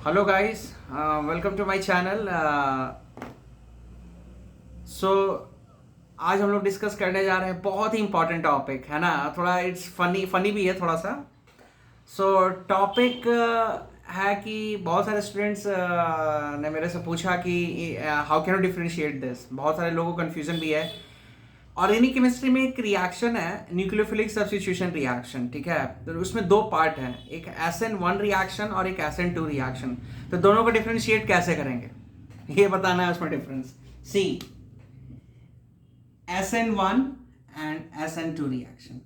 Hello guys, welcome to my channel. So आज हम लोग डिस्कस करने जा रहे हैं बहुत ही इंपॉर्टेंट टॉपिक है ना। थोड़ा इट्स फनी फनी भी है थोड़ा सा। सो टॉपिक है कि बहुत सारे स्टूडेंट्स ने मेरे से पूछा कि how can you differentiate this. बहुत सारे लोगों को कन्फ्यूजन भी है। ऑर्गेनिक केमिस्ट्री में एक रिएक्शन है न्यूक्लियोफिलिक सब्स्टिट्यूशन रिएक्शन, ठीक है। तो उसमें दो पार्ट हैं, एक SN1 रिएक्शन और एक SN2 रिएक्शन। तो दोनों को डिफरेंशिएट कैसे करेंगे ये बताना है उसमें difference. See SN1 and SN2 reaction,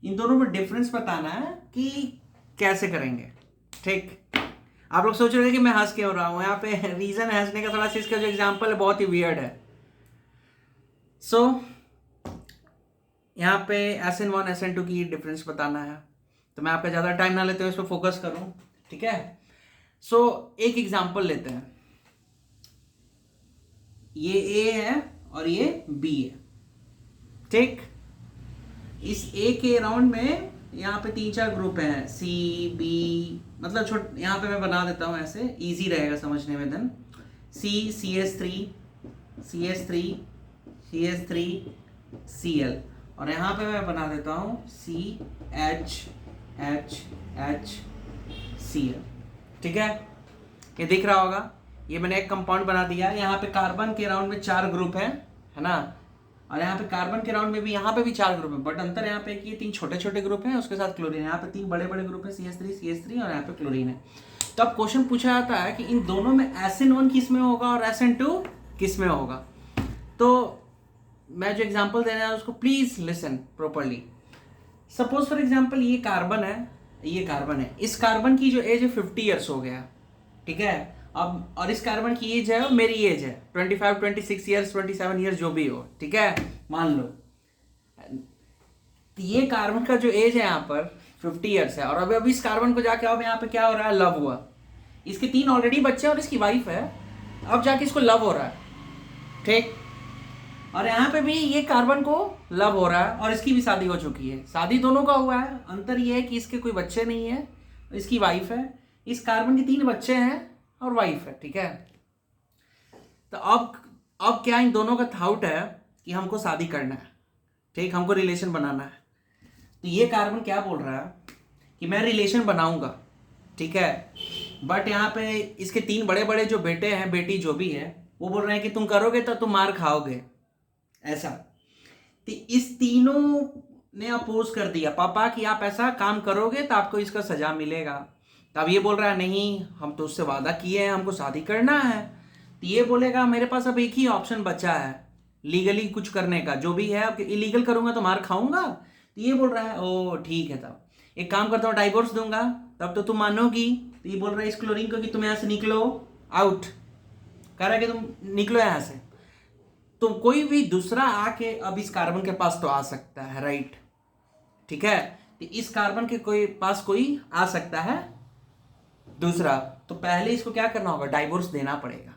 इन दोनों में डिफरेंस बताना है कि कैसे करेंगे। ठीक, आप लोग सोच रहे हैं कि मैं हंस क्यों रहा हूं यहाँ पे। रीजन है हंसने का थोड़ा सा, इसका जो एग्जांपल है बहुत ही वियर्ड है। सो यहाँ पे SN1 SN2 की डिफरेंस बताना है। तो मैं आपका ज़्यादा टाइम ना लेते हुए इस पर फोकस करूँ, ठीक है। सो एक एग्जांपल लेते हैं। ये A है और ये B है, ठीक। इस A के राउंड में यहाँ पे 3-4 ग्रुप हैं, C B, मतलब यहाँ पे मैं बना देता हूँ ऐसे, इजी रहेगा समझने में। Then C CS3 CS3 CS3 Cl, और यहाँ पे मैं बना देता हूँ CH H H Cl, ठीक है। ये दिख रहा होगा, ये मैंने एक कंपाउंड बना दिया। यहाँ पे कार्बन के राउंड में 4 ग्रुप है ना, और यहाँ पे कार्बन के राउंड में भी यहाँ पे भी 4 ग्रुप है। बट अंतर यहाँ पे कि ये 3 छोटे छोटे ग्रुप हैं, उसके साथ क्लोरीन है। यहाँ पे 3 बड़े बड़े ग्रुप है, CH3 और यहाँ पे क्लोरीन है। तो अब क्वेश्चन पूछा जाता है कि इन दोनों में SN1 किस में होगा और SN2 किस में होगा। तो मैं जो एग्जांपल दे रहा हूँ उसको please listen properly. Suppose for example ये कार्बन है, ये कार्बन है। इस कार्बन की जो एज है 50 ईयर्स हो गया, ठीक है। अब और इस कार्बन की एज है और मेरी एज है 25 26 ईयर्स 27 ईयर्स जो भी हो, ठीक है, मान लो। तो ये कार्बन का जो एज है यहाँ पर 50 ईयर्स है, और अभी इस कार्बन को जाके अब यहाँ पे क्या हो रहा है, लव हुआ। इसके 3 ऑलरेडी बच्चे और इसकी वाइफ है, अब जाके इसको लव हो रहा है, ठीक। और यहाँ पे भी ये कार्बन को लव हो रहा है और इसकी भी शादी हो चुकी है। शादी दोनों का हुआ है, अंतर ये है कि इसके कोई बच्चे नहीं है, इसकी वाइफ है। इस कार्बन के 3 बच्चे हैं और वाइफ है, ठीक है। तो अब क्या इन दोनों का थाउट है कि हमको शादी करना है, ठीक, हमको रिलेशन बनाना है। तो ये कार्बन क्या बोल रहा है कि मैं रिलेशन बनाऊंगा, ठीक है। बट यहाँ पे इसके 3 बड़े बड़े जो बेटे हैं, बेटी जो भी है, वो बोल रहे हैं कि तुम करोगे तो तुम मार खाओगे, ऐसा। तो इस तीनों ने अपोज कर दिया, पापा कि आप ऐसा काम करोगे तो आपको इसका सजा मिलेगा। तब ये बोल रहा है नहीं, हम तो उससे वादा किए हैं, हमको शादी करना है। तो ये बोलेगा मेरे पास अब एक ही ऑप्शन बचा है लीगली कुछ करने का, जो भी है। अब इलीगल करूंगा तो मार खाऊंगा। तो ये बोल रहा है ओ ठीक है, तब एक काम करता हूँ, डाइवोर्स दूंगा, तब तो तुम मानोगी। तो ये बोल रहा है इस क्लोरीन को कि तुम यहाँ से निकलो, आउट, कह रहा है कि तुम निकलो यहाँ से। तो कोई भी दूसरा आके अब इस कार्बन के पास तो आ सकता है, राइट, ठीक है। तो इस कार्बन के पास कोई आ सकता है दूसरा, तो पहले इसको क्या करना होगा, डाइवोर्स देना पड़ेगा।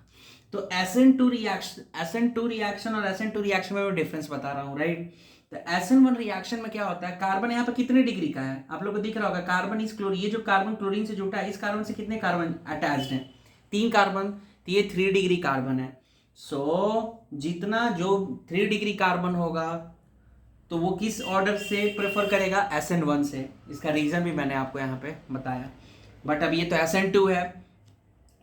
तो SN2 रिएक्शन और SN2 रिएक्शन में मैं डिफरेंस बता रहा हूं, राइट। तो SN1 रिएक्शन में क्या होता है, कार्बन यहाँ पे कितने डिग्री का है आप लोगों को दिख रहा होगा। कार्बन इस क्लोरीन, ये जो कार्बन क्लोरीन से जुटा है, इस कार्बन से कितने कार्बन अटैच्ड हैं, 3 कार्बन। तो ये 3 डिग्री कार्बन है। सो जितना जो 3 डिग्री कार्बन होगा तो वो किस ऑर्डर से प्रेफर करेगा, SN1 से। इसका रीजन भी मैंने आपको यहाँ पे बताया। बट अब ये तो SN2 है।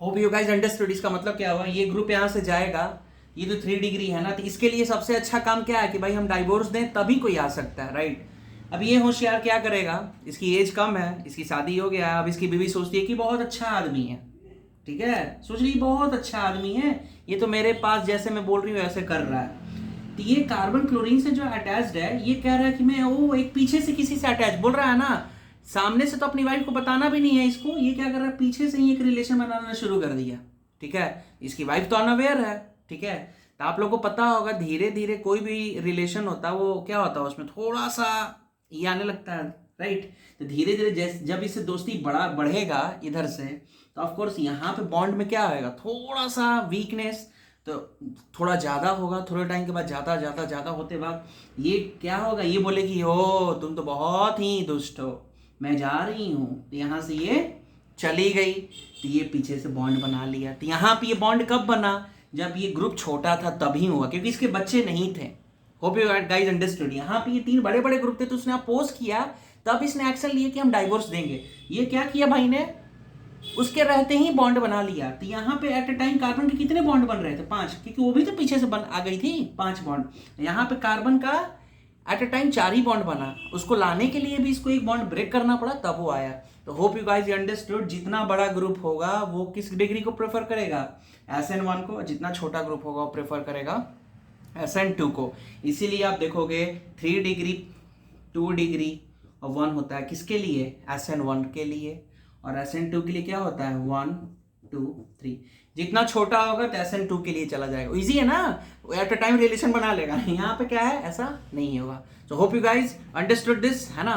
Hope you guys understood. इसका मतलब क्या हुआ, ये ग्रुप यहाँ से जाएगा, ये तो 3 डिग्री है ना, तो इसके लिए सबसे अच्छा काम क्या है कि भाई हम डाइवोर्स दें, तभी कोई आ सकता है, राइट। अब ये होशियार क्या करेगा, इसकी एज कम है, इसकी शादी हो गया, अब इसकी बीवी सोचती है कि बहुत अच्छा आदमी है, ठीक है, सोच रही बहुत अच्छा आदमी है, ये तो मेरे पास जैसे मैं बोल रही हूँ ऐसे कर रहा है। तो ये कार्बन क्लोरीन से जो अटैच्ड है, ये कह रहा है कि मैं वो एक पीछे से किसी से अटैच बोल रहा है ना, सामने से तो अपनी वाइफ को बताना भी नहीं है इसको, ये क्या कर रहा है, पीछे से ही एक रिलेशन बनाना शुरू कर दिया, ठीक है। इसकी वाइफ तो अनअवेयर है, ठीक है। तो आप लोगों को पता होगा धीरे धीरे कोई भी रिलेशन होता है वो क्या होता है, उसमें थोड़ा सा ये आने लगता है, राइट। तो धीरे धीरे जब इससे दोस्ती बढ़ेगा इधर से, तो ऑफकोर्स यहाँ पे बॉन्ड में क्या होगा, थोड़ा सा वीकनेस तो थोड़ा ज़्यादा होगा, थोड़े टाइम के बाद ज़्यादा ज़्यादा ज़्यादा होते बाद ये क्या होगा, ये बोलेगी ओ तुम तो बहुत ही दुष्ट हो, मैं जा रही हूँ। तो यहाँ से ये चली गई तो ये पीछे से बॉन्ड बना लिया। तो यहाँ पे ये बॉन्ड कब बना, जब ये ग्रुप छोटा था तभी हुआ, क्योंकि इसके बच्चे नहीं थे। Hope you guys understood. यहाँ पे ये 3 बड़े बड़े ग्रुप थे तो उसने अपोज किया, तब इसने एक्शन लिया कि हम डाइवोर्स देंगे। ये क्या किया भाई ने, उसके रहते ही बॉन्ड बना लिया। तो यहाँ पे एट अ टाइम कार्बन के कितने बॉन्ड बन रहे थे, 5, क्योंकि वो भी तो पीछे से बन आ गई थी 5 बॉन्ड। यहाँ पे कार्बन का at a time 4 he bond बना, उसको लाने के लिए भी इसको एक बॉन्ड ब्रेक करना पड़ा तब वो आया। तो होप यू गाइस अंडरस्टूड। जितना बड़ा ग्रुप होगा वो किस डिग्री को प्रेफर करेगा, SN1 को, जितना छोटा ग्रुप होगा वो प्रेफर करेगा SN2 को। इसीलिए आप देखोगे 3 डिग्री 2 डिग्री और 1 होता है किसके लिए, SN1 के लिए, और SN2 के लिए क्या होता है 1 2 3। जितना छोटा होगा तो SN2 के लिए चला जाएगा। इजी है ना, एट अ टाइम रिलेशन बना लेगा। यहाँ पे क्या है, ऐसा नहीं होगा। सो hope you guys understood this, है ना।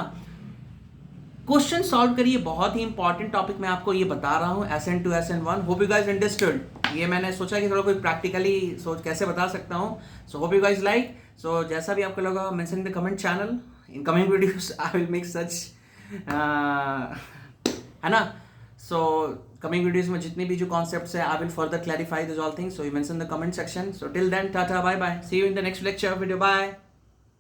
क्वेश्चन सॉल्व करिए, बहुत ही इंपॉर्टेंट टॉपिक मैं आपको ये बता रहा हूँ, SN2 SN1। Hope you guys understood. ये मैंने सोचा कि थोड़ा कोई प्रैक्टिकली सोच कैसे बता सकता हूँ। So hope you guys like. So जैसा भी आपको लगा mention in the comment channel, in coming videos I will make such, है ना। सो कमिंग वीडियोस में जितने भी जो कॉन्सेप्ट्स है I will further clarify this all things, so you mention in the comment section. So till then tata bye bye, see you in the next lecture video, bye.